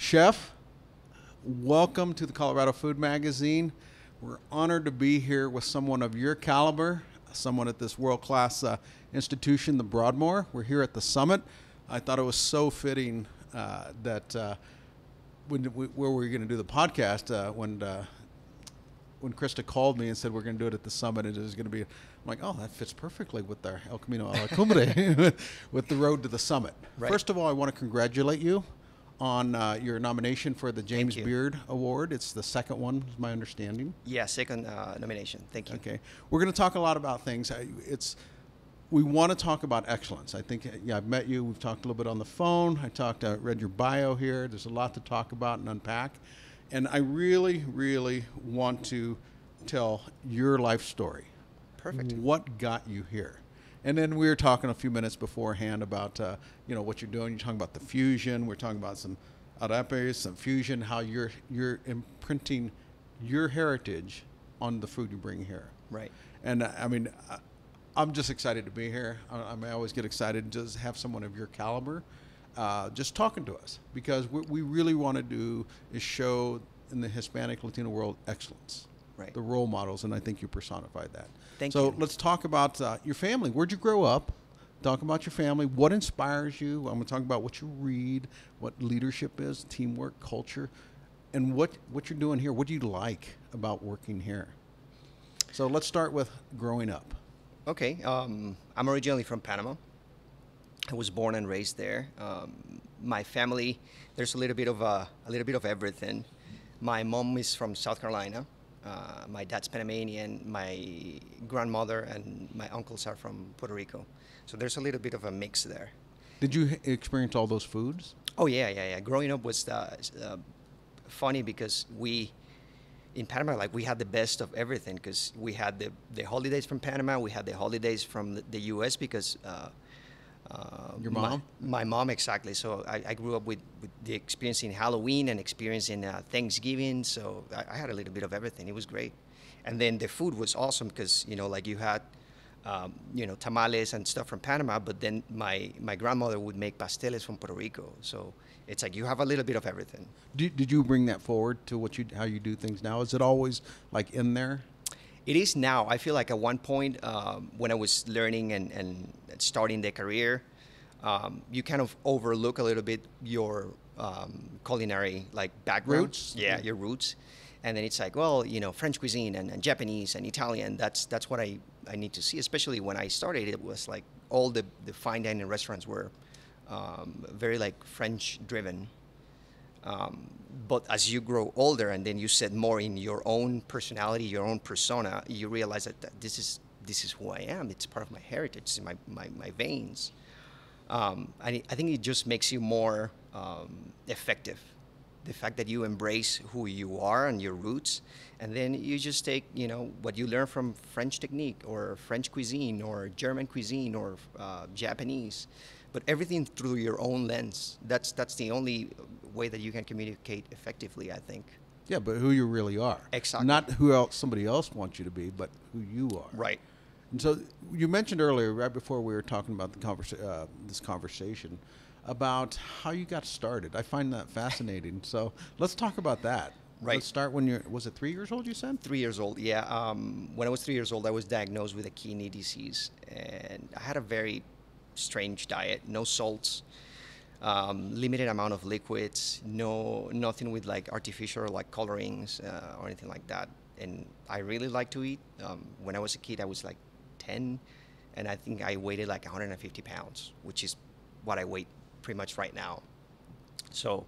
Chef, welcome to the Colorado Food Magazine. We're honored to be here with someone of your caliber, someone at this world-class institution, the Broadmoor. We're here at the summit. I thought it was so fitting that where we were going to do the podcast, when Krista called me and said we're going to do it at the summit, it was going to be, I'm like, oh, that fits perfectly with our El Camino a la Cumbre, with the road to the summit. Right. First of all, I want to congratulate you on your nomination for the James you. Beard Award. It's the second one, is my understanding. Yeah, second nomination. Thank you. Okay. We're going to talk a lot about things. We want to talk about excellence. I think, I've met you. We've talked a little bit on the phone. I read your bio here. There's a lot to talk about and unpack. And I really, really want to tell your life story. Perfect. What got you here? And then we were talking a few minutes beforehand about, what you're doing. You're talking about the fusion. We're talking about some arepes, some fusion, how you're imprinting your heritage on the food you bring here. Right. And I'm just excited to be here. I always get excited to just have someone of your caliber just talking to us, because what we really want to do is show in the Hispanic Latino world excellence. Right. The role models, and I think you personified that. Thank you. you. So let's talk about your family. Where'd you grow up? Talk about your family. What inspires you? I'm going to talk about what you read, what leadership is, teamwork, culture, and what you're doing here. What do you like about working here? So let's start with growing up. Okay. I'm originally from Panama. I was born and raised there. My family, there's a little bit of everything. My mom is from South Carolina. My dad's Panamanian. My grandmother and my uncles are from Puerto Rico. So there's a little bit of a mix there. Did you experience all those foods? Oh yeah. Growing up was funny because in Panama, we had the best of everything, because we had the holidays from Panama, we had the holidays from the U.S. because your mom? My mom, exactly. So I grew up with the experiencing Halloween and experiencing Thanksgiving. So I had a little bit of everything. It was great. And then the food was awesome because, you had, tamales and stuff from Panama, but then my grandmother would make pasteles from Puerto Rico. So it's like you have a little bit of everything. Did you bring that forward to how you do things now? Is it always in there? It is now. I feel like at one point when I was learning and starting the career, you kind of overlook a little bit your culinary background. Roots? Yeah, your roots. And then it's like, French cuisine and Japanese and Italian, that's what I need to see. Especially when I started, it was like all the fine dining restaurants were very French driven. But as you grow older and then you set more in your own personality, your own persona, you realize that this is who I am. It's part of my heritage, it's in my veins. I think it just makes you more effective. The fact that you embrace who you are and your roots, and then you just take what you learn from French technique or French cuisine or German cuisine or Japanese, but everything through your own lens. That's the only way that you can communicate effectively, I think. Yeah, but who you really are. Exactly. Not who somebody else wants you to be, but who you are. Right. And so you mentioned earlier, right before we were talking about this conversation, about how you got started. I find that fascinating. So let's talk about that. Right. Let's start was it 3 years old, you said? 3 years old, yeah. When I was 3 years old, I was diagnosed with a kidney disease, and I had a very strange diet, no salts, limited amount of liquids, nothing with artificial colorings or anything like that. And I really like to eat. When I was a kid, I was 10, and I think I weighed 150 pounds, which is what I weigh pretty much right now. So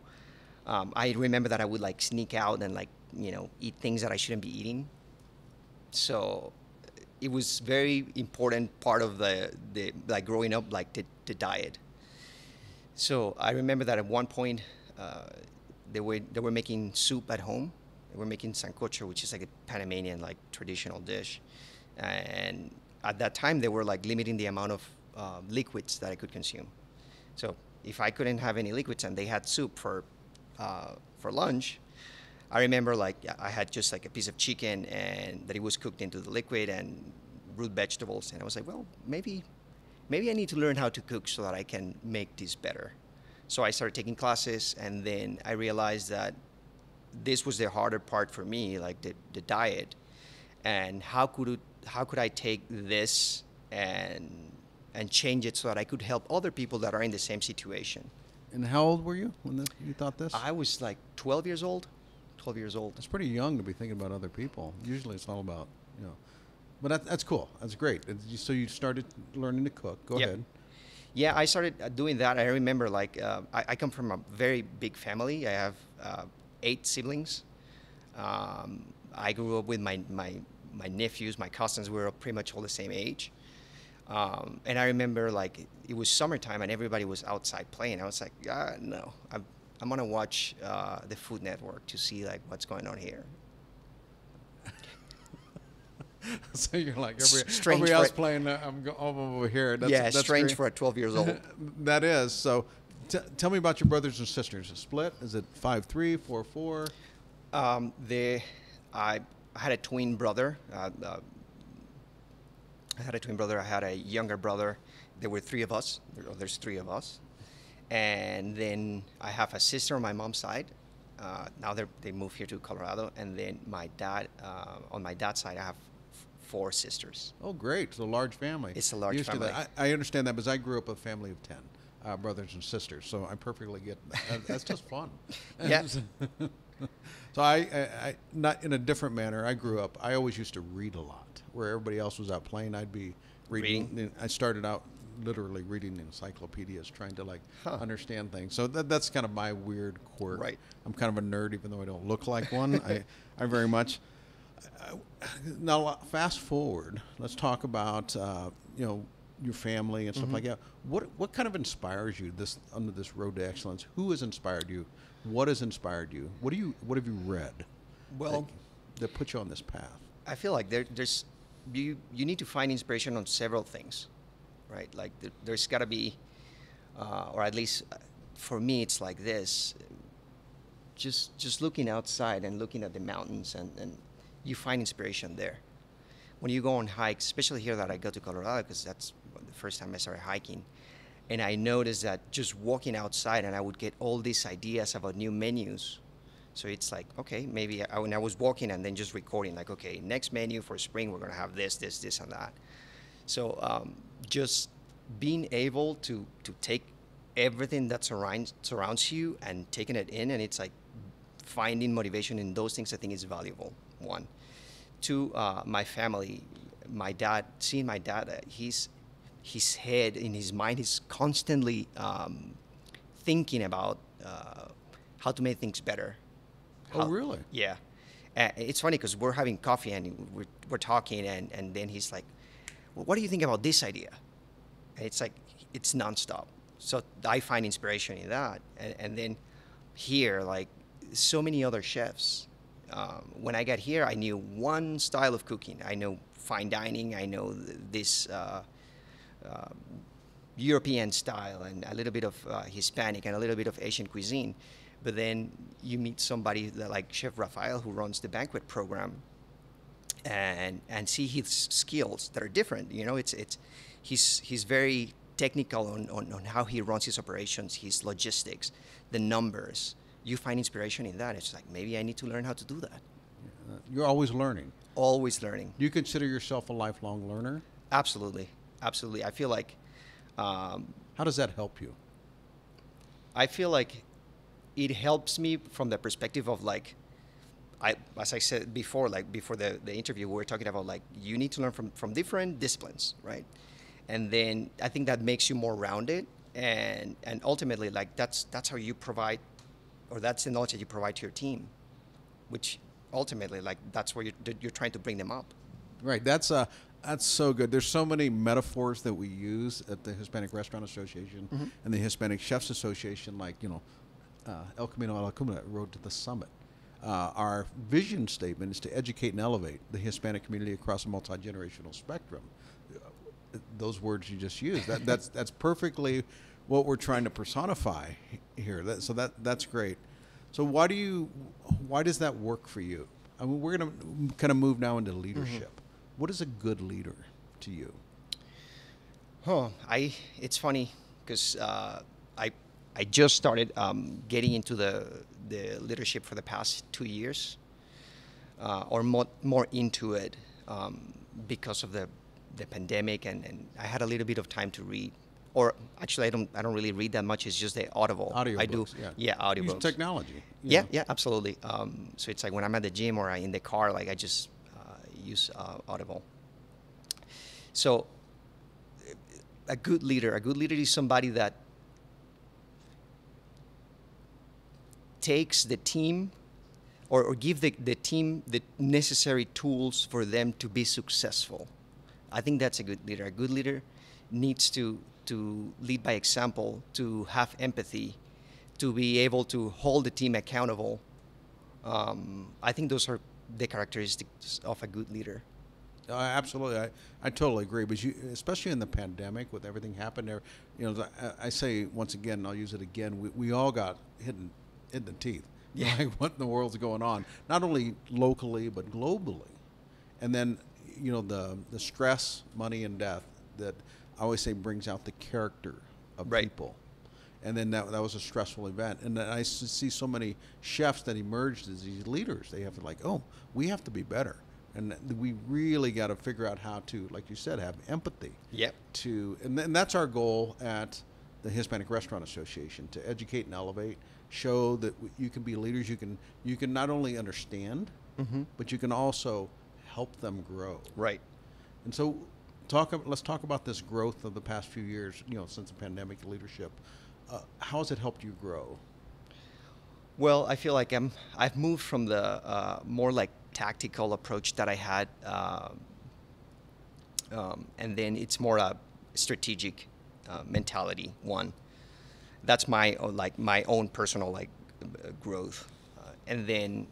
I remember that I would sneak out and eat things that I shouldn't be eating. So it was very important part of the growing up, the diet. So I remember that at one point they were making soup at home. They were making sancocho, which is a Panamanian traditional dish, and at that time they were limiting the amount of liquids that I could consume. So if I couldn't have any liquids and they had soup for lunch, I remember I had just a piece of chicken and that it was cooked into the liquid and root vegetables, and I was like, well, maybe I need to learn how to cook so that I can make this better. So I started taking classes, and then I realized that this was the harder part for me, like the diet, and how could I take this and change it so that I could help other people that are in the same situation. And how old were you when you thought this? I was like 12 years old. 12 years old. That's pretty young to be thinking about other people. Usually it's all about, you know. But that's cool. That's great. So you started learning to cook. Go Yep. ahead. Yeah, I started doing that. I remember, like, I come from a very big family. I have 8 siblings. I grew up with my nephews, my cousins. We were pretty much all the same age. And I remember, like, it was summertime and everybody was outside playing. I was like, no, I'm gonna watch the Food Network to see, like, what's going on here. So you're like, Strange everybody else for- playing, I'm over here. That's strange great. for a 12 years old. That is. So tell me about your brothers and sisters. Is it split? Is it 5-3, 4-4? I had a twin brother. I had a younger brother. There were 3 of us. There's 3 of us. And then I have a sister on my mom's side. Now they moved here to Colorado. And then my dad, on my dad's side, I have 4 sisters. Oh, great. It's a large family. It's a large Used to family. that. I understand that because I grew up with a family of 10 brothers and sisters. So I perfectly get that. That's just fun. Yeah. So I, not in a different manner, I grew up, I always used to read a lot. Where everybody else was out playing, I'd be reading. I started out literally reading encyclopedias, trying to understand things. So that's kind of my weird quirk. Right. I'm kind of a nerd, even though I don't look like one. I very much. Now, fast forward. Let's talk about your family and stuff like that. What kind of inspires you under this road to excellence? Who has inspired you? What has inspired you? What have you read? Well, that put you on this path. I feel like there's you need to find inspiration on several things, right? Like there's got to be, or at least for me, it's like this. Just looking outside and looking at the mountains, and you find inspiration there. When you go on hikes, especially here that I go to Colorado, because that's the first time I started hiking, and I noticed that just walking outside, and I would get all these ideas about new menus. So it's like, okay, maybe when I was walking and then just recording, like, okay, next menu for spring, we're going to have this, and that. So just being able to take everything that surrounds you and taking it in, and it's like finding motivation in those things, I think is valuable, 1. 2, my family, seeing my dad, his head, in his mind, he's constantly thinking about how to make things better. Oh, really? Yeah. It's funny because we're having coffee and we're talking, and then he's like, well, what do you think about this idea? And it's like, it's nonstop. So I find inspiration in that. And then here, like, so many other chefs. When I got here, I knew one style of cooking. I know fine dining. I know this European style and a little bit of Hispanic and a little bit of Asian cuisine. But then you meet somebody like Chef Rafael, who runs the banquet program, and see his skills that are different. You know, he's very technical on how he runs his operations, his logistics, the numbers. You find inspiration in that. It's like, maybe I need to learn how to do that. You're always learning. Always learning. Do you consider yourself a lifelong learner? Absolutely. Absolutely. I feel like... how does that help you? I feel like it helps me from the perspective of, like, as I said before, like before the interview, we were talking about, like, you need to learn from different disciplines, right? And then I think that makes you more rounded, and ultimately, like, that's how you provide, or that's the knowledge that you provide to your team, which ultimately, like, that's where you're trying to bring them up. Right. That's so good. There's so many metaphors that we use at the Hispanic Restaurant Association and the Hispanic Chefs Association, like, El Camino a la Cumbre, Road to the Summit. Our vision statement is to educate and elevate the Hispanic community across a multi-generational spectrum. Those words you just used, that's perfectly what we're trying to personify here. That's great. So why does that work for you? I mean, we're going to kind of move now into leadership. What is a good leader to you? It's funny because I just started getting into the leadership for the past 2 years, or more into it, because of the pandemic, and I had a little bit of time to read. Or actually, I don't really read that much. It's just the Audible. I do. Audiobooks, yeah. Yeah, audiobooks. Use technology. you Yeah, know. yeah, absolutely. So it's like when I'm at the gym or in the car, like I just use Audible. So a good leader is somebody that takes the team, or give the team the necessary tools for them to be successful. I think that's a good leader. A good leader needs to lead by example, to have empathy, to be able to hold the team accountable. I think those are the characteristics of a good leader. Absolutely, I totally agree. But especially in the pandemic, with everything happened there, I say once again, and I'll use it again. We all got hit in the teeth. Yeah. Like, what in the world's going on? Not only locally but globally, and then the stress, money, and death that I always say brings out the character of Right. people. And then that was a stressful event. And then I see so many chefs that emerged as these leaders. They have to we have to be better. And we really got to figure out how to, like you said, have empathy. Yep. And that's our goal at the Hispanic Restaurant Association, to educate and elevate, show that you can be leaders. You can not only understand, but you can also help them grow. Right. And so let's talk about this growth of the past few years, since the pandemic leadership. How has it helped you grow? Well, I feel like I've moved from the more like tactical approach that I had, and then it's more a strategic mentality. One, that's my own personal growth, and then.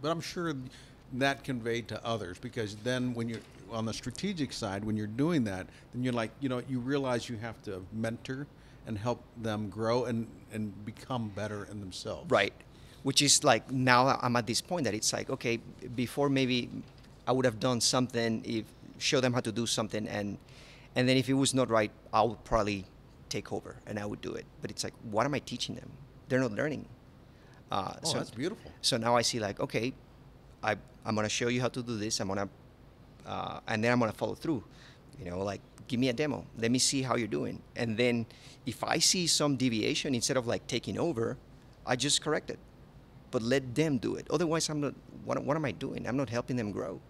But I'm sure that conveyed to others, because then when you're on the strategic side, when you're doing that, then you're you realize you have to mentor and help them grow and become better in themselves. Right. Which is like, now I'm at this point that it's like, okay, before maybe I would have done something, show them how to do something, and then if it was not right, I would probably take over and I would do it. But it's like, what am I teaching them? They're not learning. So that's beautiful. So now I see like, okay, I'm going to show you how to do this. And then I'm going to follow through. Give me a demo. Let me see how you're doing. And then if I see some deviation, instead of taking over, I just correct it. But let them do it. Otherwise, I'm not. What am I doing? I'm not helping them grow.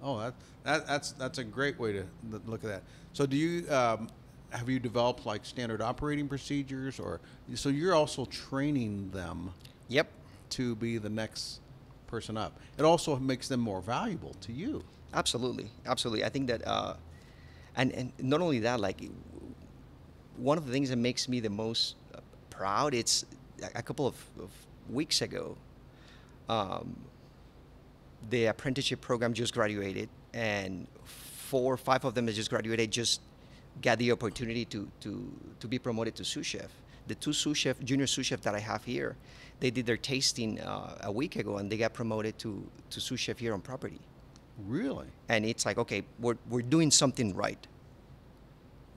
Oh, that's a great way to look at that. So do you have you developed standard operating procedures, or so you're also training them? Yep. To be the next person up. It also makes them more valuable to you. Absolutely. I think that, and not only that, one of the things that makes me the most proud, it's a couple of weeks ago, the apprenticeship program just graduated, and 4 or 5 of them that just graduated just got the opportunity to be promoted to sous chef. The 2 junior sous chef that I have here, they did their tasting a week ago, and they got promoted to sous chef here on property. Really? And it's like, okay, we're doing something right.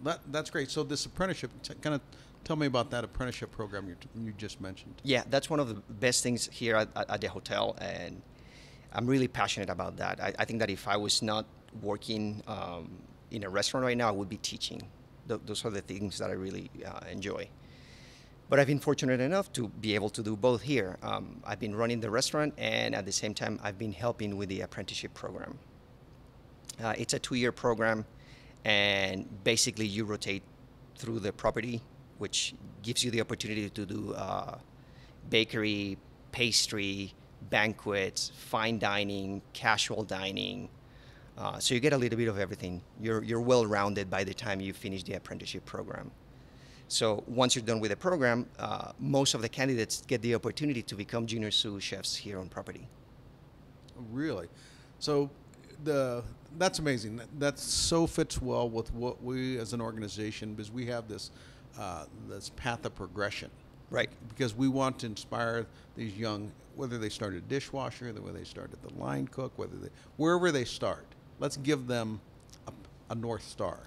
That's great. So this apprenticeship, kind of tell me about that apprenticeship program you just mentioned. Yeah, that's one of the best things here at the hotel, and I'm really passionate about that. I think that if I was not working in a restaurant right now, I would be teaching. Those are the things that I really enjoy. But I've been fortunate enough to be able to do both here. I've been running the restaurant, and at the same time, I've been helping with the apprenticeship program. It's a 2-year program, and basically you rotate through the property, which gives you the opportunity to do bakery, pastry, banquets, fine dining, casual dining. So you get a little bit of everything. You're well-rounded by the time you finish the apprenticeship program. So once you're done with the program, most of the candidates get the opportunity to become junior sous chefs here on property. Really? So that's amazing. That so fits well with what we as an organization, because we have this path of progression. Right. Because we want to inspire these young, whether they start a dishwasher, whether they start at the line cook, wherever they start, let's give them a North Star.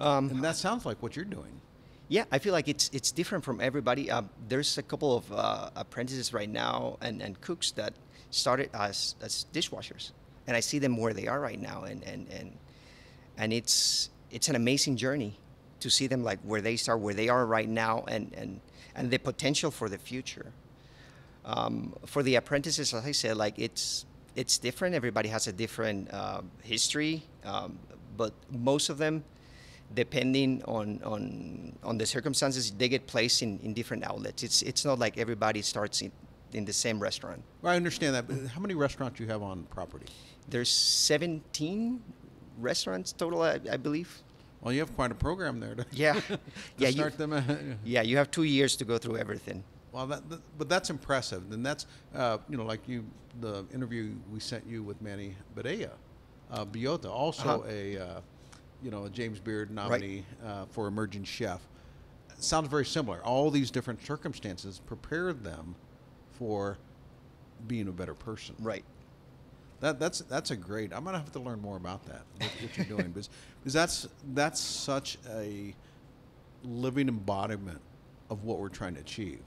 And that sounds like what you're doing. Yeah, I feel like it's different from everybody. There's a couple of apprentices right now and cooks that started as dishwashers, and I see them where they are right now, and it's an amazing journey to see them like where they start, where they are right now, and the potential for the future. For the apprentices, as I said, like it's different. Everybody has a different history, but most of them, depending on the circumstances, they get placed in different outlets. It's not like everybody starts in the same restaurant. Well, I understand that, but how many restaurants do you have on property? There's 17 restaurants total, I believe. Well, you have quite a program there to, Yeah, to yeah, start them. yeah. You have 2 years to go through everything. Well, but that's impressive. And that's, like the interview we sent you with Manny Biota, also a James Beard nominee for Emerging Chef. Sounds very similar. All these different circumstances prepared them for being a better person. Right. That's a great. I'm gonna have to learn more about that. What you're doing, because that's such a living embodiment of what we're trying to achieve,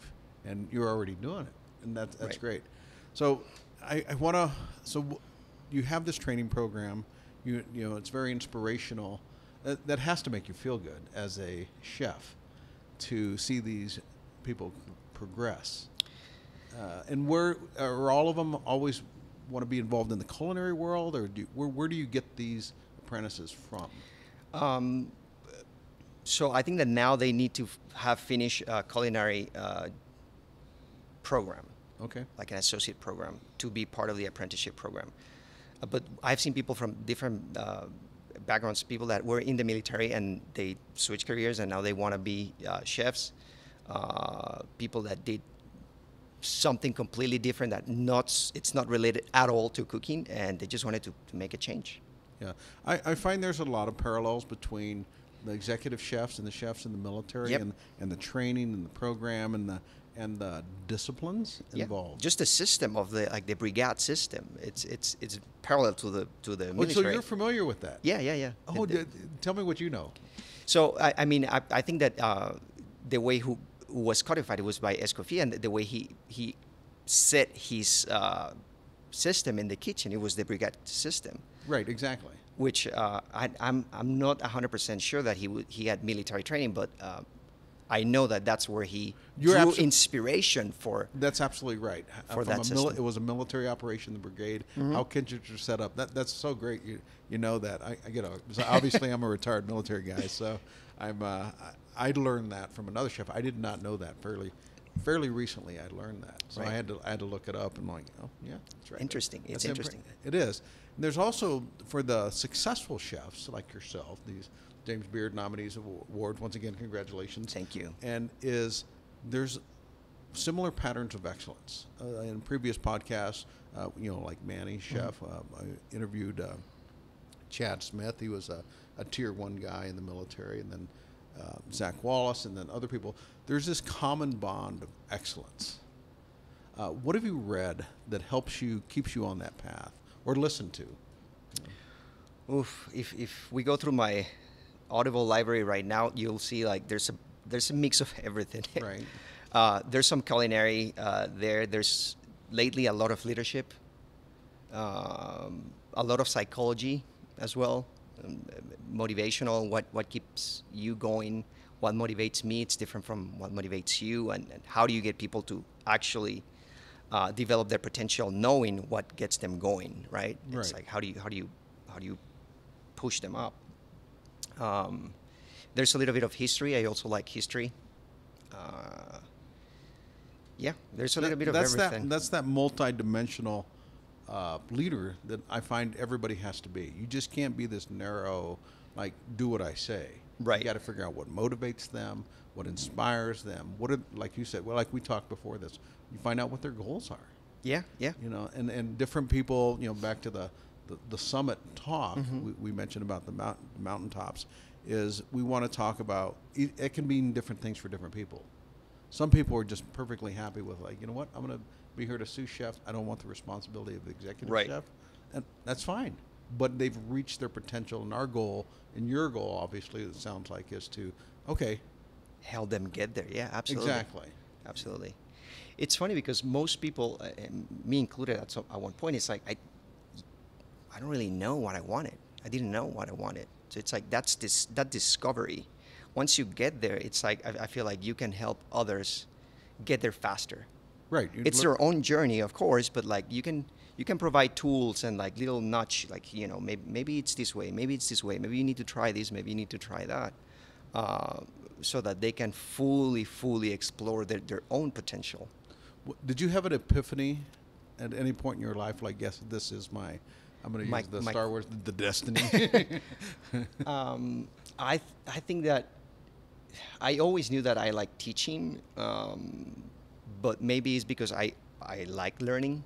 and you're already doing it, and that's Right. great. So I want to. So you have this training program. You know it's very inspirational. That has to make you feel good as a chef to see these people progress. And are all of them always want to be involved in the culinary world, or where do you get these apprentices from? So I think that now they need to have finished a culinary program, Okay. like an associate program, to be part of the apprenticeship program. But I've seen people from different backgrounds, people that were in the military and they switched careers and now they want to be chefs. People that did something completely different it's not related at all to cooking, and they just wanted to make a change. Yeah, I find there's a lot of parallels between the executive chefs and the chefs in the military, Yep. and the training and the program and the disciplines involved. Just the system of the brigade system. It's parallel to the Oh, military. so you're familiar with that? Yeah. Oh, tell me what you know. So I mean, I think that the way who was codified was by Escoffier, and the way he set his system in the kitchen, it was the brigade system. Right, exactly. Which I'm not 100% sure that he had military training, but I know that that's where he drew inspiration for. That's absolutely right. For that system. It was a military operation, the brigade. Mm-hmm. How Kindred was set up. That's so great. You know that. So obviously I'm a retired military guy, so I learned that from another chef. I did not know that fairly recently. I learned that, so Right. I had to look it up and like, oh yeah, that's right. Interesting. It's That's interesting. It is. And there's also for the successful chefs like yourself, these James Beard nominees award. Once again, congratulations. Thank you. And there's similar patterns of excellence. In previous podcasts, like Manny Chef, I interviewed Chad Smith. He was a tier 1 guy in the military, and then Zach Wallace, and then other people. There's this common bond of excellence. What have you read that keeps you on that path, or listened to? Oof! If we go through my Audible library right now, you'll see like there's a mix of everything. Right. There's some culinary there. There's lately a lot of leadership, a lot of psychology as well, motivational. What keeps you going? What motivates me? It's different from what motivates you, and how do you get people to actually develop their potential, knowing what gets them going, right? It's like how do you push them up? There's a little bit of history. I also like history. There's a little bit of everything. That's that multi-dimensional leader that I find everybody has to be. You just can't be this narrow, like, do what I say. Right. You got to figure out what motivates them, what inspires them. Like you said, like we talked before this, you find out what their goals are. Yeah. And different people, back to the summit talk we mentioned about the mountaintops, is we want to talk about, it can mean different things for different people. Some people are just perfectly happy with, like, you know what, I'm going to be here to sous chef. I don't want the responsibility of the executive chef. And that's fine. But they've reached their potential, and our goal, and your goal, obviously, it sounds like, is to, okay, help them get there. Yeah, absolutely. Exactly. Absolutely. It's funny because most people, and me included at one point, it's like I don't really know what I wanted. I didn't know what I wanted. So it's like that discovery. Once you get there, it's like I feel like you can help others get there faster. Right. It's their own journey, of course, but like you can provide tools and like little nudge, like maybe it's this way, maybe it's this way, maybe you need to try this, maybe you need to try that, so that they can fully explore their own potential. Did you have an epiphany at any point in your life? Like, yes, this is I'm going to use the Star Wars, the destiny. I think that I always knew that I like teaching, but maybe it's because I like learning.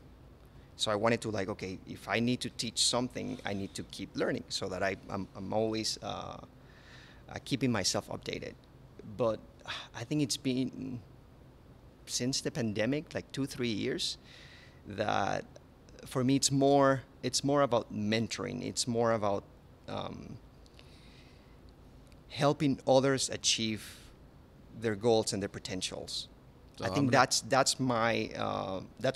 So I wanted to like, okay, if I need to teach something, I need to keep learning so that I'm always keeping myself updated. But I think it's been since the pandemic, like 2-3 years, that for me it's more about mentoring. It's more about helping others achieve their goals and their potentials. So I think that's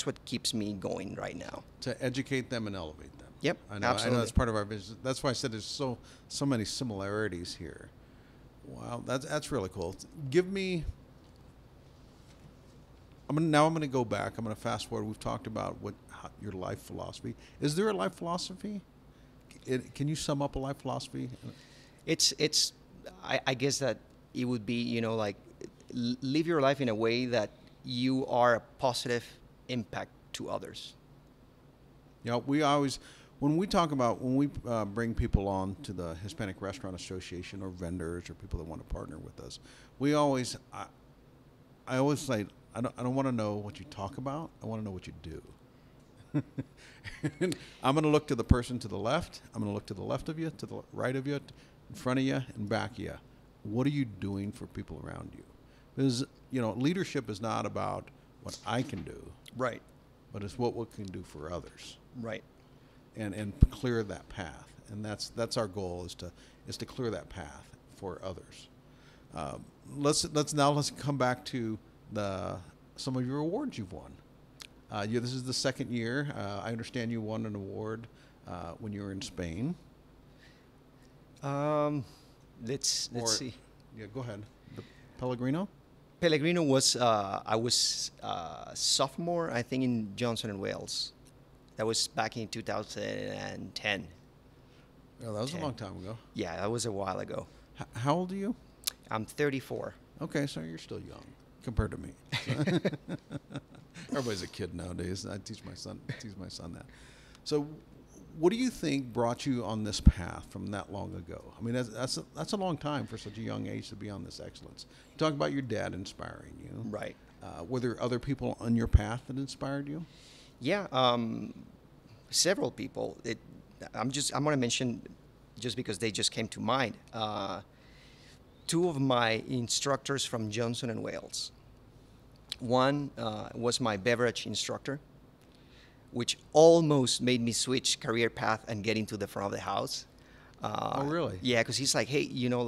what keeps me going right now. To educate them and elevate them. Yep, I absolutely. know that's part of our business. That's why I said there's so many similarities here. Wow, that's really cool. Give me. I'm going to go back. I'm going to fast forward. We've talked about your life philosophy. Is there a life philosophy? Can you sum up a life philosophy? I guess that it would be, like, live your life in a way that you are a positive impact to others. We always, when we bring people on to the Hispanic Restaurant Association or vendors or people that want to partner with us, I always say, I don't want to know what you talk about. I want to know what you do. I'm going to look to the person to the left. I'm going to look to the left of you, to the right of you, in front of you, and back of you. What are you doing for people around you? Because, leadership is not about what I can do. Right. But it's what we can do for others. Right. And clear that path. And that's our goal is to clear that path for others. Let's come back to some of your awards you've won. This is the second year. I understand you won an award when you were in Spain. Let's see. Yeah, go ahead. The Pellegrino? Pellegrino was I was sophomore, I think, in Johnson and Wales. That was back in 2010. Oh, that was a long time ago. Yeah, that was a while ago. How old are you? I'm 34. Okay, so you're still young compared to me. Everybody's a kid nowadays. I teach my son that. So, what do you think brought you on this path from that long ago? I mean, that's a long time for such a young age to be on this excellence. Talk about your dad inspiring you. Right. Were there other people on your path that inspired you? Yeah, several people. I'm going to mention just because they just came to mind. Two of my instructors from Johnson and Wales. One was my beverage instructor, which almost made me switch career path and get into the front of the house. Oh, really? Yeah, because he's like, hey, you know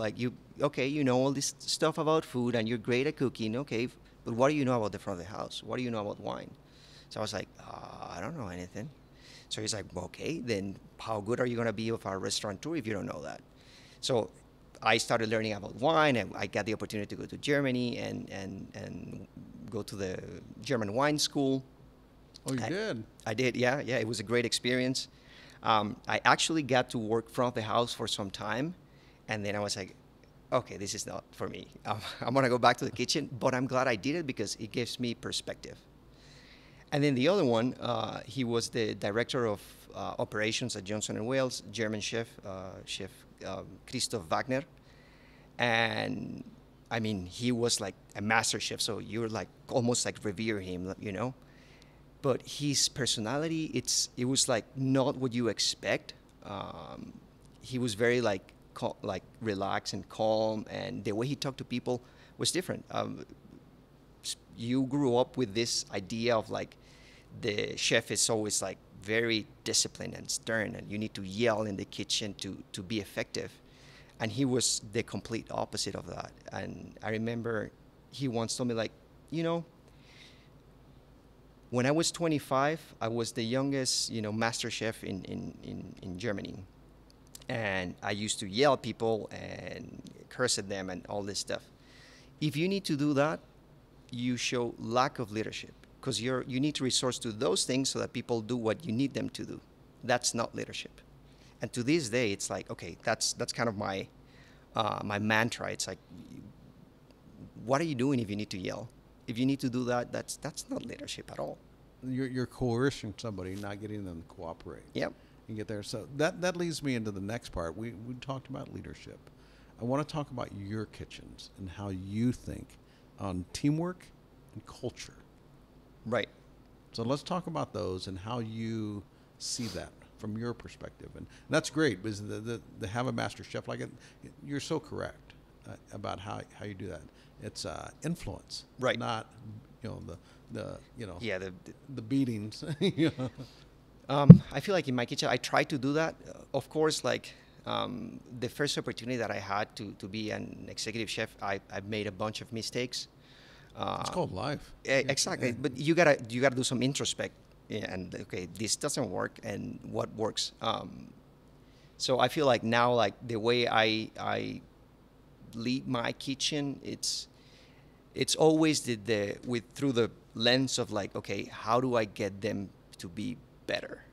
all this stuff about food and you're great at cooking, okay, but what do you know about the front of the house? What do you know about wine? So I was like, I don't know anything. So he's like, okay, then how good are you going to be of a restaurateur if you don't know that? So I started learning about wine, and I got the opportunity to go to Germany and go to the German wine school. Oh, you did? I did, yeah. It was a great experience. I actually got to work front of the house for some time, and then I was like, okay, this is not for me. I'm going to go back to the kitchen, but I'm glad I did it because it gives me perspective. And then the other one, he was the director of operations at Johnson & Wales, German chef Christoph Wagner. And I mean, he was like a master chef, so you're like almost like revere him, But his personality, it was like not what you expect. He was very like relaxed and calm, and the way he talked to people was different. You grew up with this idea of like the chef is always like very disciplined and stern, and you need to yell in the kitchen to be effective. And he was the complete opposite of that. And I remember he once told me, like, you know, when I was 25, I was the youngest, master chef in Germany. And I used to yell at people and curse at them and all this stuff. If you need to do that, you show lack of leadership, because you need to resource to those things so that people do what you need them to do. That's not leadership. And to this day, it's like, okay, that's kind of my my mantra. It's like, what are you doing if you need to yell? If you need to do that, that's not leadership at all. You're coercing somebody, not getting them to cooperate. Yep. And get there. So that leads me into the next part. We talked about leadership. I want to talk about your kitchens and how you think on teamwork and culture. Right. So let's talk about those and how you see that from your perspective. And that's great, because to have a master chef like it, you're so correct about how you do that. It's influence, right? Not yeah, the beatings. I feel like in my kitchen, I try to do that. Of course, like the first opportunity that I had to be an executive chef, I made a bunch of mistakes. It's called life. Exactly, yeah. But you gotta do some introspect, and okay, this doesn't work, and what works. So I feel like now, like the way I lead my kitchen, it's always through the lens of like, okay, how do I get them to be better?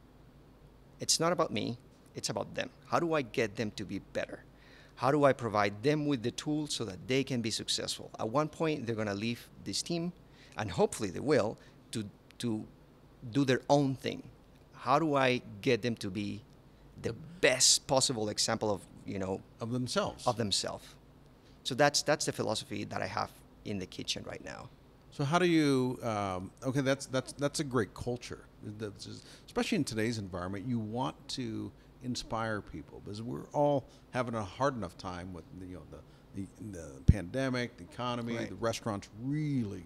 It's not about me, it's about them. How do I get them to be better? How do I provide them with the tools so that they can be successful? At one point, they're going to leave this team, and hopefully they will, to do their own thing. How do I get them to be the best possible example of themselves? Of themselves. So that's the philosophy that I have in the kitchen right now. So how do you? Okay, that's a great culture. Especially in today's environment, you want to inspire people, because we're all having a hard enough time with the pandemic, the economy. Right. The restaurants really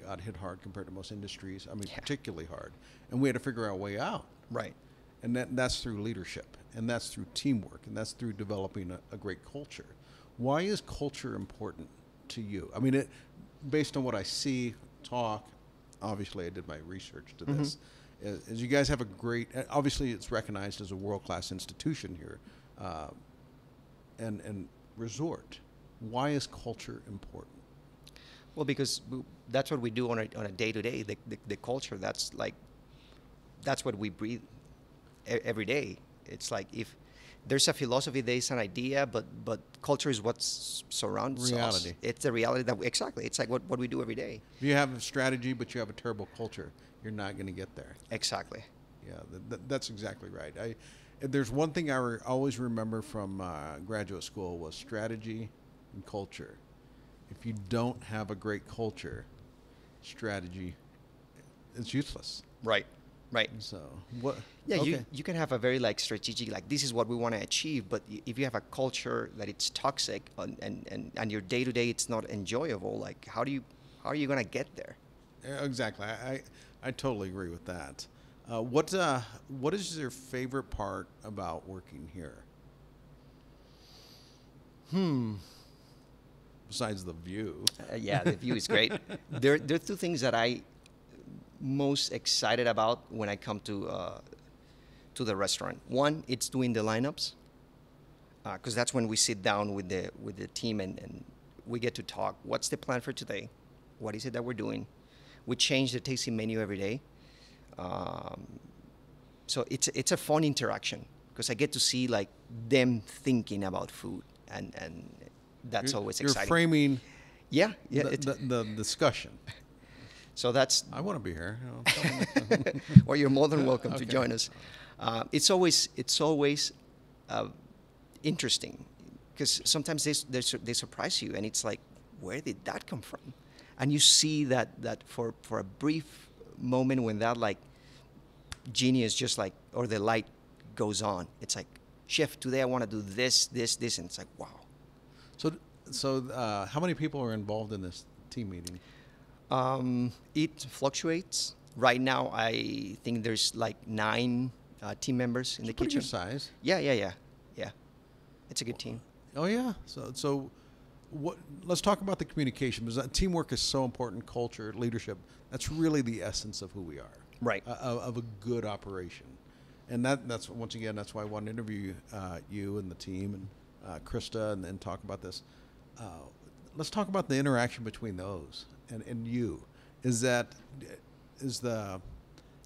got hit hard compared to most industries. I mean, particularly hard, and we had to figure out a way out. Right. And that's through leadership, and that's through teamwork, and that's through developing a great culture. Why is culture important to you? I mean, based on what I see, talk, obviously I did my research to this, is you guys have a great, obviously it's recognized as a world-class institution here, and resort. Why is culture important? Well, because that's what we do on a day-to-day, the culture. That's what we breathe every day. It's like, if there's a philosophy, there's an idea, but culture is what surrounds reality. us. It's the reality exactly. It's like what we do every day. If you have a strategy, but you have a terrible culture, you're not going to get there. Exactly. Yeah, that's exactly right. There's one thing I always remember from graduate school was strategy and culture. If you don't have a great culture, strategy is useless. Right. Right. So what? Yeah, okay. you can have a very strategic, this is what we want to achieve, but if you have a culture that it's toxic and your day to day it's not enjoyable, how are you going to get there? Exactly. I totally agree with that. What is your favorite part about working here? Besides the view. Yeah, the view is great. There are two things that I most excited about when I come to the restaurant. One, it's doing the lineups, because that's when we sit down with the team and we get to talk. What's the plan for today? What is it that we're doing? We change the tasting menu every day. So it's a fun interaction, because I get to see them thinking about food, and that's always exciting. You're framing yeah the discussion. So that's. I want to be here. Well, you're more than welcome to join us. It's always interesting, because sometimes they surprise you, and it's like, where did that come from? And you see that for a brief moment, when that genius or the light goes on, it's like, chef, today I want to do this, and it's like, wow. So how many people are involved in this team meeting? It fluctuates. Right now, I think there's 9 team members in the kitchen. Pretty good size. Yeah. It's a good team. Oh yeah. So what? Let's talk about the communication because teamwork is so important. Culture, leadership. That's really the essence of who we are. Right. Of a good operation, and that's once again that's why I want to interview you and the team and Krista and talk about this. Let's talk about the interaction between those and you. Is that is the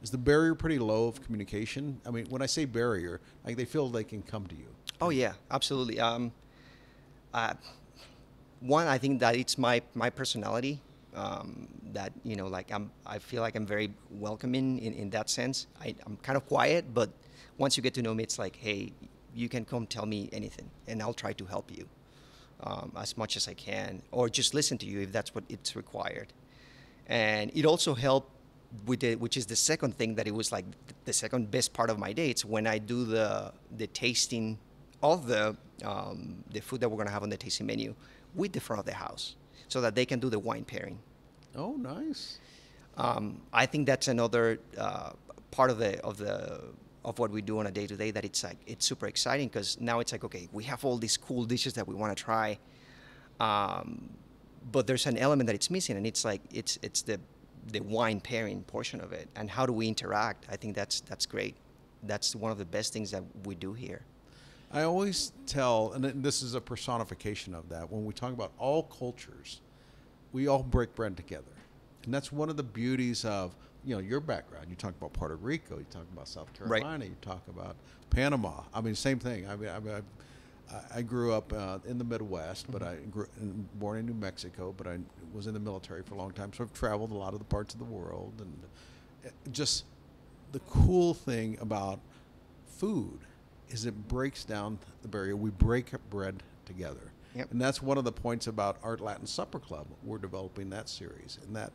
is the barrier pretty low of communication? I mean, when I say barrier, like they feel they can come to you. Oh yeah, absolutely. One, I think that it's my personality. That like I feel like I'm very welcoming in that sense. I'm kind of quiet, but once you get to know me, it's like, hey, you can come tell me anything, and I'll try to help you as much as I can, or just listen to you if that's what it's required. And it also helped with which is the second thing that it was like the second best part of my day. It's when I do the tasting of the food that we're gonna have on the tasting menu with the front of the house, so that they can do the wine pairing. Oh, nice. I think that's another part of what we do on a day to day that it's like it's super exciting because now it's like, okay, we have all these cool dishes that we want to try, but there's an element that it's missing, and it's like it's the wine pairing portion of it, and how do we interact? I think that's great. That's one of the best things that we do here. I always tell, and this is a personification of that, when we talk about all cultures, we all break bread together. And that's one of the beauties of, your background. You talk about Puerto Rico, you talk about South Carolina, Right. you talk about Panama. I mean, same thing. I grew up in the Midwest, but I born in New Mexico, but I was in the military for a long time, so I've traveled a lot of the parts of the world. And just the cool thing about food is it breaks down the barrier. We break bread together. Yep. And that's one of the points about Art Latin Supper Club. We're developing that series. And that,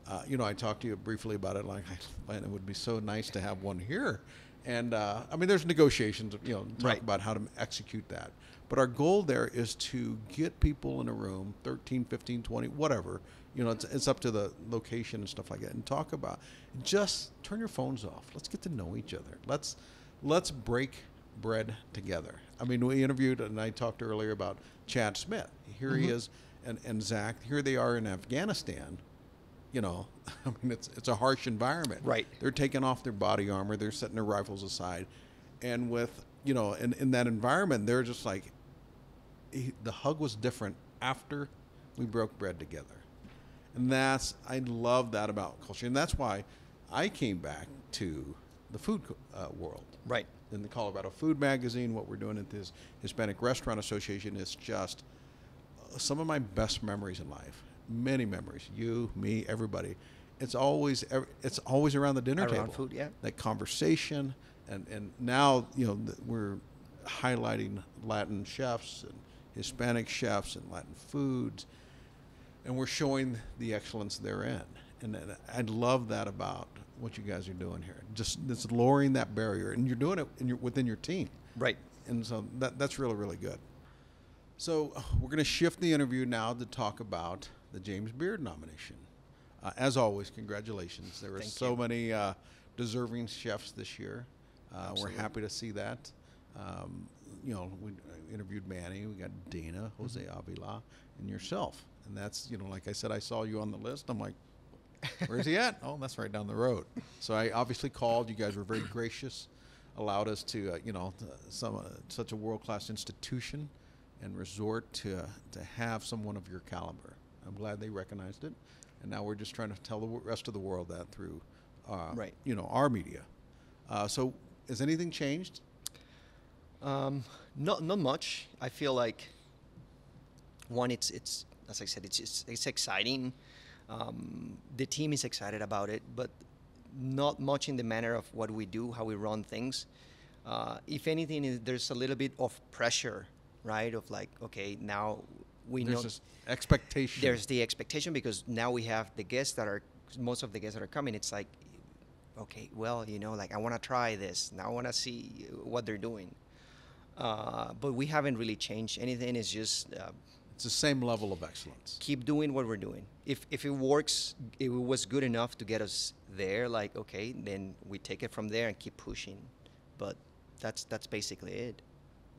I talked to you briefly about it, like, man, it would be so nice to have one here. And, there's negotiations, talk Right. about how to execute that. But our goal there is to get people in a room, 13, 15, 20, whatever. It's up to the location and stuff like that. And talk about, just turn your phones off. Let's get to know each other. Let's break bread together. We interviewed, and I talked earlier about Chad Smith. Here he is, and Zach. Here they are in Afghanistan. It's a harsh environment. Right. They're taking off their body armor. They're setting their rifles aside, and with in that environment, they're just like, the hug was different after we broke bread together, and I love that about culture, and that's why I came back to the food world. Right. In the Colorado Food Magazine, what we're doing at this Hispanic Restaurant Association is just some of my best memories in life. Many memories. You, me, everybody. It's always around the dinner table. Around food, yeah. That conversation, and now we're highlighting Latin chefs and Hispanic chefs and Latin foods, and we're showing the excellence therein. And I love that about what you guys are doing here. Just it's lowering that barrier, and you're doing it within your team. Right. And so that's really, really good. So we're going to shift the interview now to talk about the James Beard nomination. As always, congratulations. There were Thank so you. many deserving chefs this year. We're Absolutely. happy to see that. We interviewed Manny, we got Dana, Jose Avila, and yourself. And that's, like I said, I saw you on the list. I'm like, where's he at? Oh, that's right down the road. So I obviously called. You guys were very gracious, allowed us to, such a world-class institution and resort to have someone of your caliber. I'm glad they recognized it, and now we're just trying to tell the rest of the world that through, Right. Our media. So has anything changed? Not much. I feel like one, it's as I said, it's exciting. The team is excited about it, but not much in the manner of what we do, how we run things. If anything, there's a little bit of pressure, right? Of like, okay, now we There's know this expectation. there's the expectation because now we have most of the guests that are coming. It's like, okay, well, like I want to try this. Now I want to see what they're doing. But we haven't really changed anything. It's just It's the same level of excellence. keep doing what we're doing. If it works, if it was good enough to get us there, like, okay, then we take it from there and keep pushing. But that's basically it.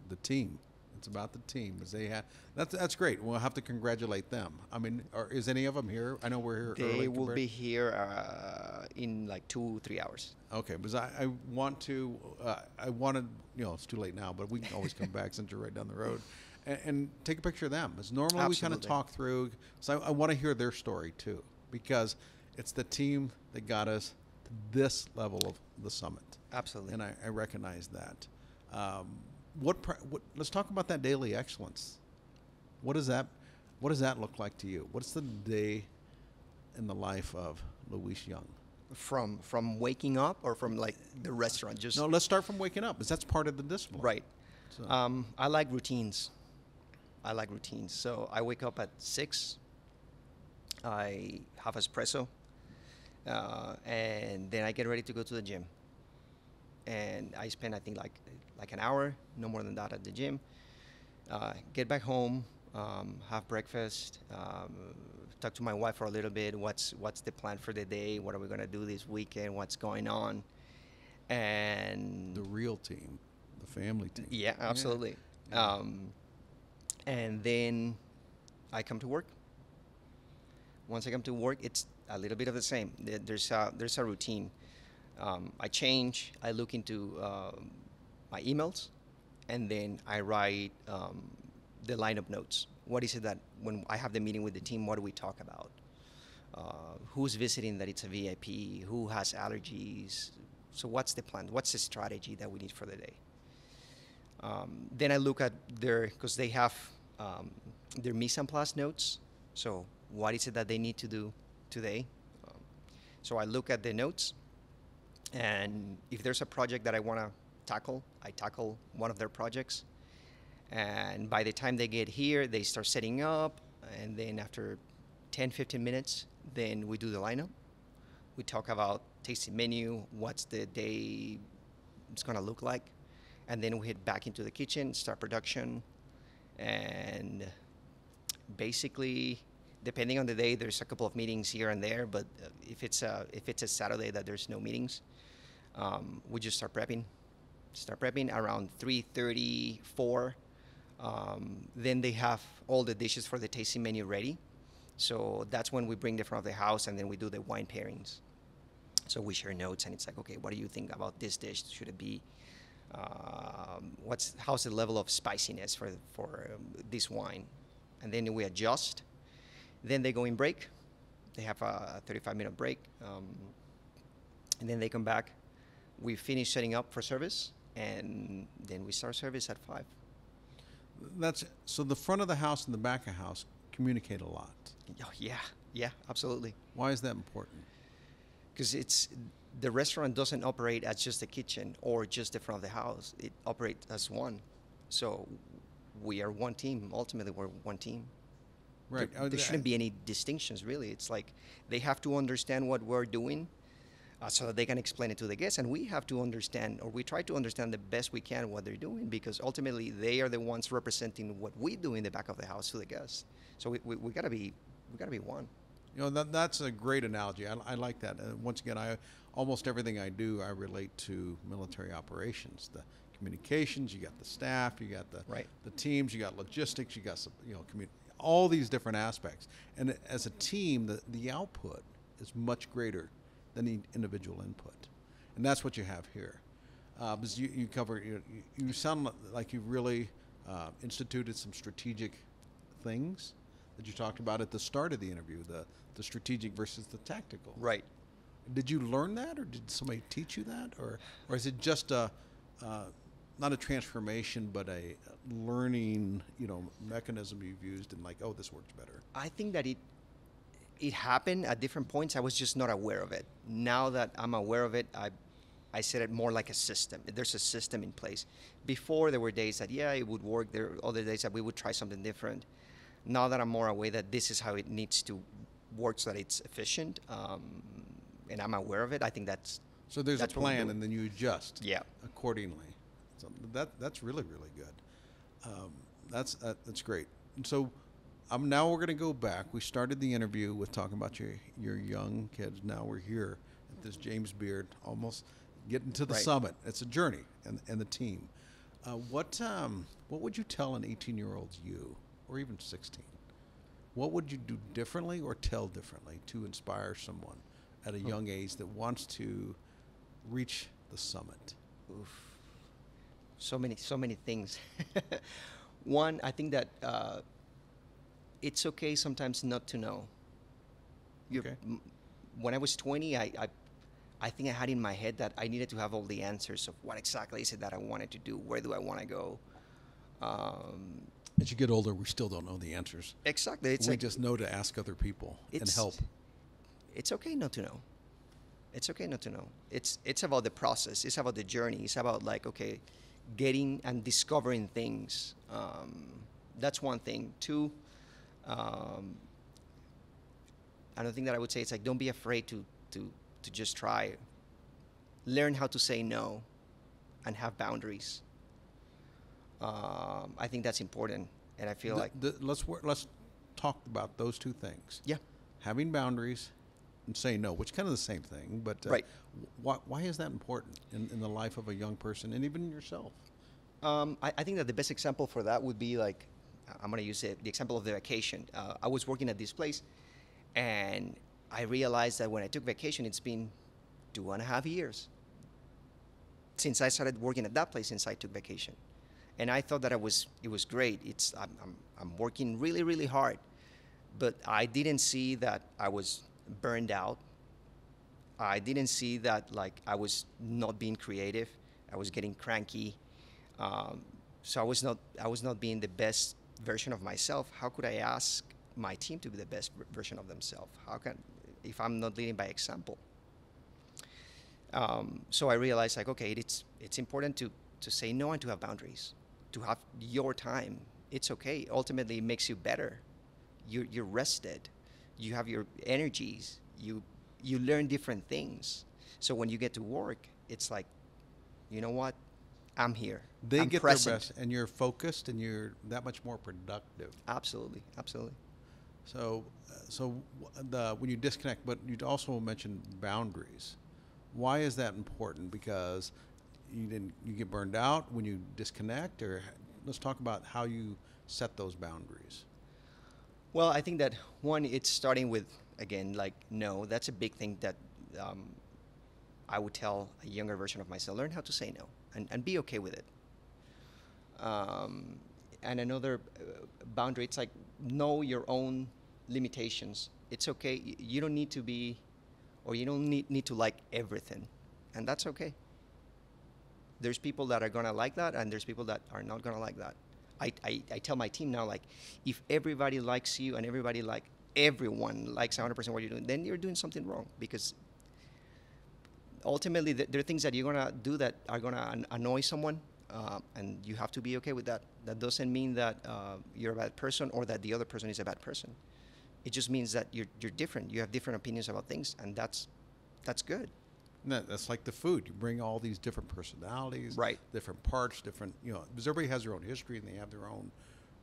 The team It's about the team. As they have, that's great. We'll have to congratulate them. I mean, is any of them here? I know we're here early. They will be here in like 2-3 hours. Okay, because I want to, it's too late now, but we can always come back since you're right down the road and take a picture of them. Because normally we kind of talk through, so I want to hear their story too, because it's the team that got us to this level of the summit. Absolutely. And I recognize that. Let's talk about that daily excellence. What does that look like to you? What's the day in the life of Luis Young? From waking up or from like the restaurant? Just no. Let's start from waking up, because that's part of the discipline. Right. So. I like routines. So I wake up at 6. I have espresso, and then I get ready to go to the gym. And I spend, I think, like an hour, no more than that, at the gym. Get back home, have breakfast, talk to my wife for a little bit. What's the plan for the day? What are we gonna do this weekend? What's going on? And the real team, the family team. Yeah, absolutely. Yeah. And then I come to work. Once I come to work, it's a little bit of the same. There's a routine. I change. I look into my emails, and then I write the lineup notes. What is it that when I have the meeting with the team, what do we talk about? Who's visiting that it's a VIP? Who has allergies? So what's the plan? What's the strategy that we need for the day? Then I look at because they have their mise en place notes. So what is it that they need to do today? So I look at the notes, and if there's a project that I want to tackle, I tackle one of their projects. And by the time they get here, they start setting up, and then after 10-15 minutes, then we do the lineup. We talk about tasting menu, what's the day it's going to look like, and then we head back into the kitchen, start production, and basically, depending on the day, there's a couple of meetings here and there. But if it's a Saturday that there's no meetings, we just start prepping. Start prepping around 3:30, 4. Then they have all the dishes for the tasting menu ready. So that's when we bring them from the house, and then we do the wine pairings. So we share notes, and it's like, okay, what do you think about this dish? Should it be? How's the level of spiciness for this wine? And then we adjust. Then they go in break. They have a 35-minute break, and then they come back. We finish setting up for service, and then we start service at 5. So the front of the house and the back of the house communicate a lot. Oh, yeah, absolutely. Why is that important? Because the restaurant doesn't operate as just the kitchen or just the front of the house. It operates as one. So we are one team. Ultimately, we're one team. Right. There shouldn't be any distinctions, really. It's like they have to understand what we're doing so that they can explain it to the guests. And we have to understand, or we try to understand the best we can what they're doing, because ultimately they are the ones representing what we do in the back of the house to the guests. So we gotta be one. You know, that's a great analogy. I like that. Once again, almost everything I do, I relate to military operations. The communications, you got the staff, you got the teams, you got logistics, you got some, all these different aspects. And as a team, the output is much greater than the individual input. And that's what you have here. Because you cover, you sound like you really instituted some strategic things that you talked about at the start of the interview, the strategic versus the tactical. Right. Did you learn that, or did somebody teach you that? Or is it just not a transformation, but a learning, mechanism you've used and like, oh, this works better? I think that it happened at different points. I was just not aware of it. Now that I'm aware of it, I said it more like a system. There's a system in place. Before, there were days that, it would work. There were other days that we would try something different. Now that I'm more aware that this is how it needs to work so that it's efficient, and I'm aware of it, I think that's... So there's a plan, and then you adjust accordingly. So that's really, really good. That's great. And so now we're going to go back. We started the interview with talking about your young kids. Now we're here at this James Beard, almost getting to the summit. It's a journey, and the team. What would you tell an 18-year-old you, or even 16? What would you do differently or tell differently to inspire someone at a young age that wants to reach the summit? Oof. So many things. One, I think that it's okay sometimes not to know. Okay. When I was 20, I think I had in my head that I needed to have all the answers of what exactly is it that I wanted to do, where do I want to go. As you get older, we still don't know the answers. Exactly. It's We like, just know to ask other people and help. It's okay not to know. It's okay not to know. It's about the process. It's about the journey. It's about like, okay, getting and discovering things. That's one thing. Two, another thing that I would say is like, don't be afraid to just try. Learn how to say no and have boundaries. I think that's important. And I feel like, Let's talk about those two things. yeah, Having boundaries and saying no, which is kind of the same thing, but right. why is that important in the life of a young person and even yourself? I think that the best example for that would be like, I'm going to use the example of the vacation. I was working at this place, and I realized that when I took vacation, it's been 2.5 years since I started working at that place, since I took vacation. And I thought that it was great. I'm working really, really hard, but I didn't see that I was burned out. I didn't see that like I was not being creative. I was getting cranky. So I was not being the best version of myself. How could I ask my team to be the best version of themselves? If I'm not leading by example? So I realized like, okay, it's important to say no and to have boundaries, to have your time. It's okay. Ultimately, it makes you better. You're rested. You have your energies. You learn different things. So when you get to work, it's like, you know what? I'm here. They I'm get present. their best, and you're focused, and you're that much more productive. Absolutely, absolutely. So when you disconnect, but you also mentioned boundaries. Why is that important? Because you get burned out when you disconnect, or let's talk about how you set those boundaries. Well, I think that one, it's starting with, again, like, no. That's a big thing that I would tell a younger version of myself. Learn how to say no and be okay with it. And another boundary, it's like, know your own limitations. It's okay. You don't need to be, or you don't need to like everything. And that's okay. There's people that are going to like that, and there's people that are not going to like that. I tell my team now, like, if everybody likes you and everyone likes 100% what you're doing, then you're doing something wrong, because ultimately there are things that you're going to do that are going to annoy someone, and you have to be okay with that. That doesn't mean that you're a bad person or that the other person is a bad person. It just means that you're different. You have different opinions about things, and that's good. That's like the food. You bring all these different personalities, Right. different parts, different, because everybody has their own history and they have their own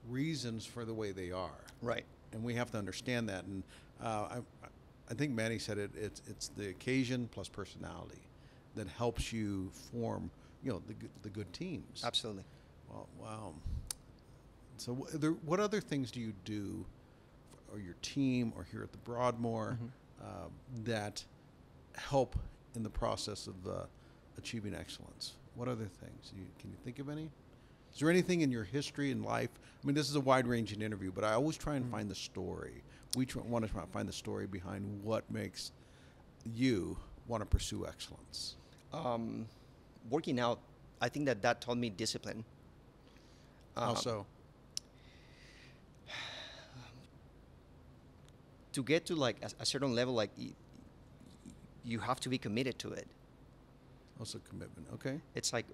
reasons for the way they are. Right. And we have to understand that. And I think Manny said it's the occasion plus personality that helps you form, the good teams. Absolutely. Well, wow. So what other things do you do, or your team, or here at the Broadmoor, that help in the process of achieving excellence? What other things? Can you think of any? Is there anything in your history and life? I mean, this is a wide-ranging interview, but I always try and find the story. We want to find the story behind what makes you want to pursue excellence. Working out, I think that taught me discipline. How so? To get to like a certain level, like you have to be committed to it. Also commitment. Okay. It's like,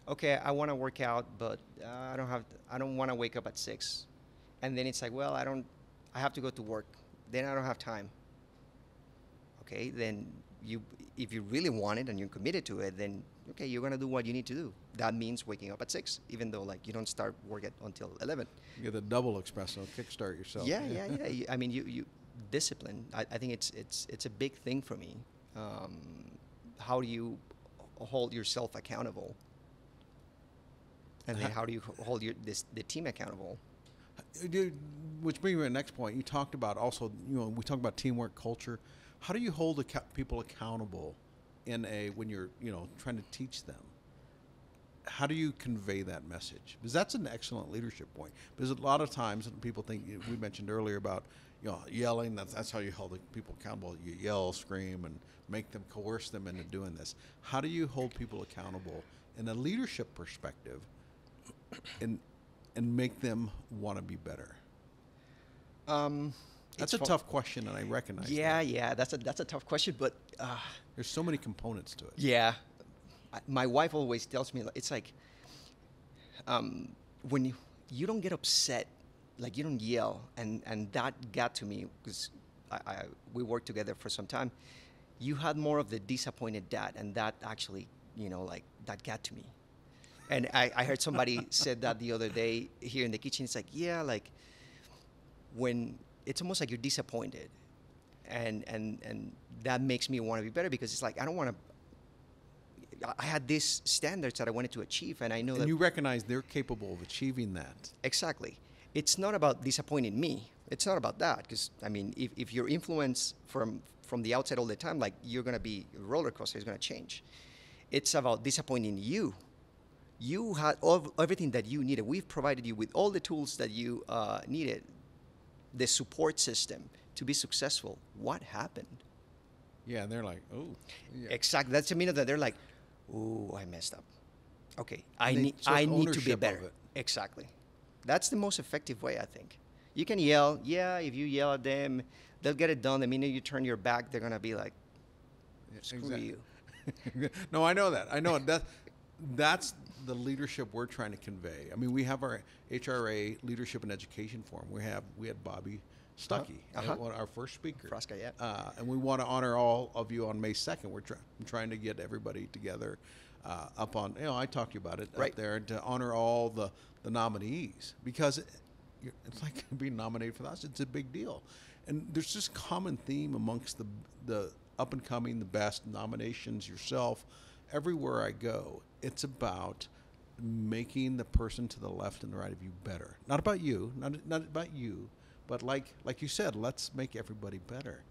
okay, I want to work out, but I don't want to wake up at 6, and then it's like, well, I have to go to work, then I don't have time. Okay, then if you really want it and you're committed to it, then okay, you're gonna do what you need to do. That means waking up at 6, even though like you don't start work until 11. You get the double espresso, kickstart yourself. Yeah. I mean, you discipline. I think it's a big thing for me. How do you hold yourself accountable? And then how do you hold the team accountable? Which brings me to the next point. You talked about also, we talked about teamwork culture. How do you hold people accountable when you're, trying to teach them? How do you convey that message? Because that's an excellent leadership point. Because a lot of times people think, we mentioned earlier about, yelling, that's how you hold the people accountable. You yell, scream, and coerce them into doing this. How do you hold people accountable in a leadership perspective and make them want to be better? That's a tough question, and I recognize that. Yeah, that's a tough question, but there's so many components to it. Yeah. My wife always tells me, it's like, when you don't get upset, like you don't yell, and that got to me because we worked together for some time. You had more of the disappointed dad, and that actually, that got to me. And I heard somebody said that the other day here in the kitchen. It's like, yeah, like when it's almost like you're disappointed, and that makes me want to be better because it's like I don't want to. I had these standards that I wanted to achieve, and I know that you recognize they're capable of achieving that. Exactly. It's not about disappointing me. It's not about that, because I mean, if you're influenced from the outside all the time, like you're gonna be a roller coaster. It's gonna change. It's about disappointing you. You had everything that you needed. We've provided you with all the tools that you needed, the support system to be successful. What happened? Yeah, and they're like, oh. Yeah. Exactly. That's a minute that they're like, oh, I messed up. Okay, I need to be better. Exactly. That's the most effective way, I think. You can yell. Yeah, if you yell at them, they'll get it done. The minute you turn your back, they're going to be like, screw you. No, I know that. I know that's the leadership we're trying to convey. I mean, we have our HRA Leadership and Education Forum. We had Bobby Stuckey, our first speaker. Frasca, yeah. And we want to honor all of you on May 2nd. I'm trying to get everybody together up on, I talked to you about it right up there, to honor all the nominees, because it's like being nominated for that. It's a big deal. And there's this common theme amongst the up and coming, the best nominations, yourself, everywhere I go. It's about making the person to the left and the right of you better. Not about you, not about you, but like you said, let's make everybody better.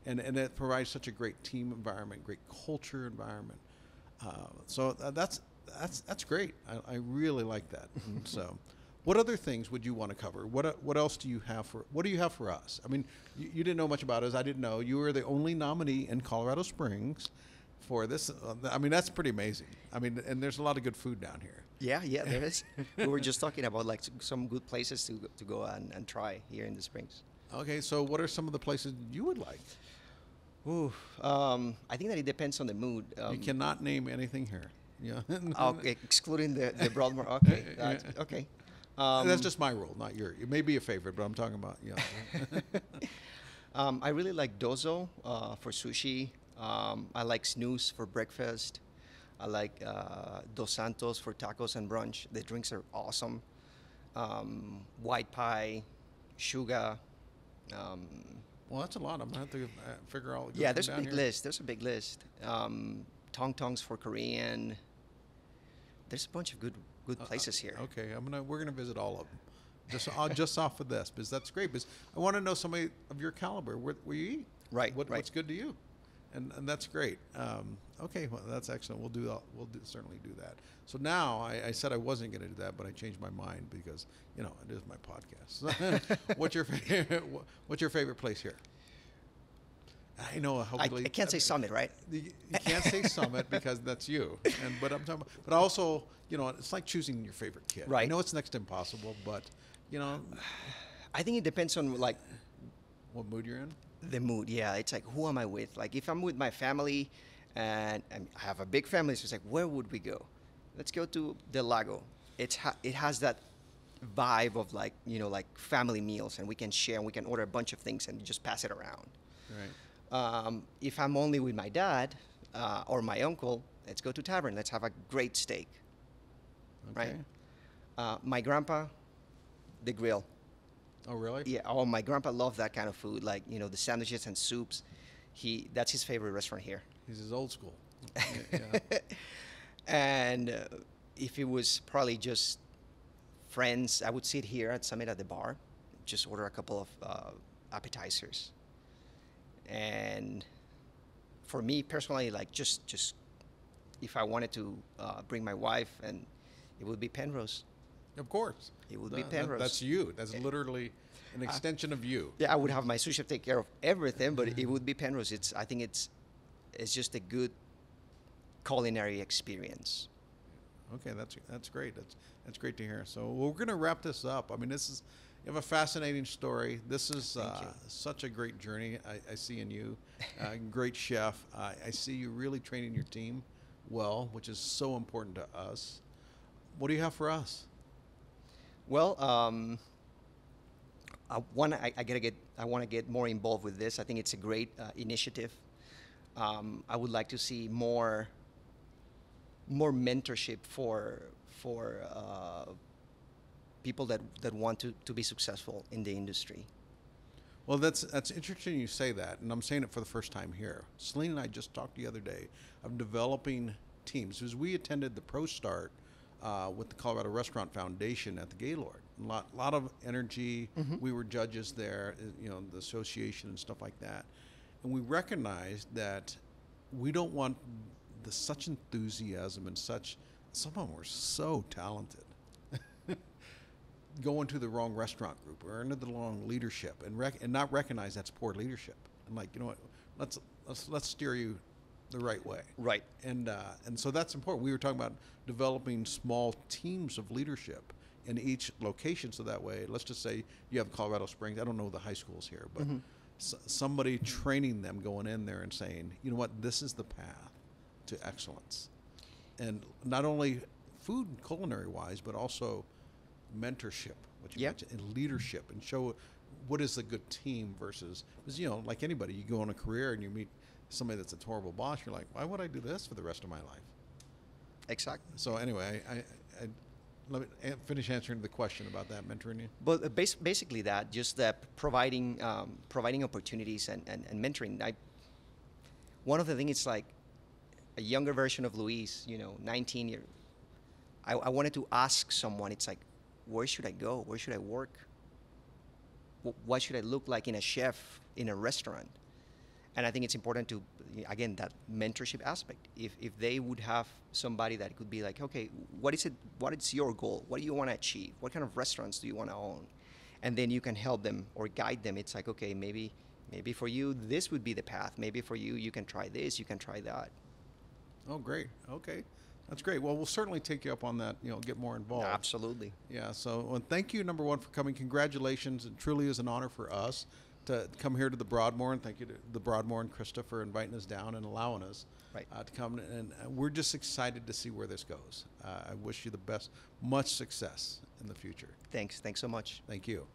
And it provides such a great team environment, great culture environment. So that's great. I really like that. So, what other things would you want to cover? What else do you have for us? I mean, you didn't know much about us. I didn't know. You were the only nominee in Colorado Springs for this. I mean, that's pretty amazing. I mean, and there's a lot of good food down here. Yeah, there is. We were just talking about like some good places to go and try here in the Springs. Okay, so what are some of the places you would like? Ooh, I think that it depends on the mood. You cannot name anything here. Yeah. Okay, excluding the Broadmoor. Okay, okay. That's just my rule, not yours. It may be a favorite, but I'm talking about, I really like Dozo for sushi. I like Snooze for breakfast. I like Dos Santos for tacos and brunch. The drinks are awesome. White Pie, Sugar. Well, that's a lot. I'm going to have to figure out. Yeah, there's a big list. There's a big list. Tong Tongs for Korean. There's a bunch of good places here. Okay, we're gonna visit all of them. Just off of this, because that's great. Because I want to know somebody of your caliber where you eat. Right. What's good to you, and that's great. Okay, well that's excellent. Certainly do that. So now I said I wasn't going to do that, but I changed my mind because it is my podcast. What's your favorite place here? I know. I can't say Summit, right? You can't say Summit because that's you. But I'm talking. But also, it's like choosing your favorite kid. Right. I know it's next to impossible, but I think it depends on like what mood you're in. The mood, yeah. It's like, who am I with? Like, if I'm with my family, and I have a big family, so it's like, where would we go? Let's go to the Lago. It has that vibe of like family meals, and we can share, and we can order a bunch of things and just pass it around. Right. If I'm only with my dad or my uncle, let's go to tavern. Let's have a great steak. Okay. Right. My grandpa, the grill. Oh, really? Yeah. Oh, my grandpa loved that kind of food, like the sandwiches and soups. That's his favorite restaurant here. He's old school. Yeah. And if it was probably just friends, I would sit here at Summit at the bar, just order a couple of appetizers. And for me personally, like just if I wanted to bring my wife, and it would be Penrose. Of course. It would be Penrose. That's you. That's literally an extension of you. Yeah, I would have my sous chef take care of everything, but it would be Penrose. I think it's just a good culinary experience. Okay, that's great. That's great to hear. So we're going to wrap this up. I mean, you have a fascinating story. This is such a great journey I see in you. Great chef. I see you really training your team well, which is so important to us. What do you have for us? Well, I want to get more involved with this. I think it's a great initiative. I would like to see more mentorship for people that want to be successful in the industry. Well, that's interesting you say that, and I'm saying it for the first time here. Celine and I just talked the other day of developing teams, because we attended the Pro Start with the Colorado Restaurant Foundation at the Gaylord. A lot of energy. Mm-hmm. We were judges there, the association and stuff like that. And we recognized that we don't want such enthusiasm and some of them were so talented, go into the wrong restaurant group or into the wrong leadership and not recognize that's poor leadership. And like, you know what, let's steer you the right way. Right. And so that's important. We were talking about developing small teams of leadership in each location, so that way, let's just say you have Colorado Springs. I don't know the high schools here, but mm-hmm. Somebody training them going in there and saying, you know what, this is the path to excellence. And not only food and culinary wise, but also mentorship, what you mentioned, and leadership, and show what is a good team versus, because like anybody, you go on a career and you meet somebody that's a horrible boss, you're like, why would I do this for the rest of my life? Exactly. So anyway, I let me finish answering the question about that mentoring you. But basically that, just that providing opportunities and mentoring. One of the things, it's like a younger version of Luis, 19 years. I wanted to ask someone, it's like, where should I go? Where should I work? What should I look like in a chef in a restaurant? And I think it's important to, again, that mentorship aspect. If they would have somebody that could be like, okay, what is your goal? What do you want to achieve? What kind of restaurants do you want to own? And then you can help them or guide them. It's like, okay, maybe for you, this would be the path. Maybe for you, you can try this, you can try that. Oh, great. Okay. That's great. Well, we'll certainly take you up on that, get more involved. Absolutely. Yeah. So thank you, number one, for coming. Congratulations. It truly is an honor for us to come here to the Broadmoor, and thank you to the Broadmoor and Krista for inviting us down and allowing us to come. And we're just excited to see where this goes. I wish you the best, much success in the future. Thanks so much. Thank you.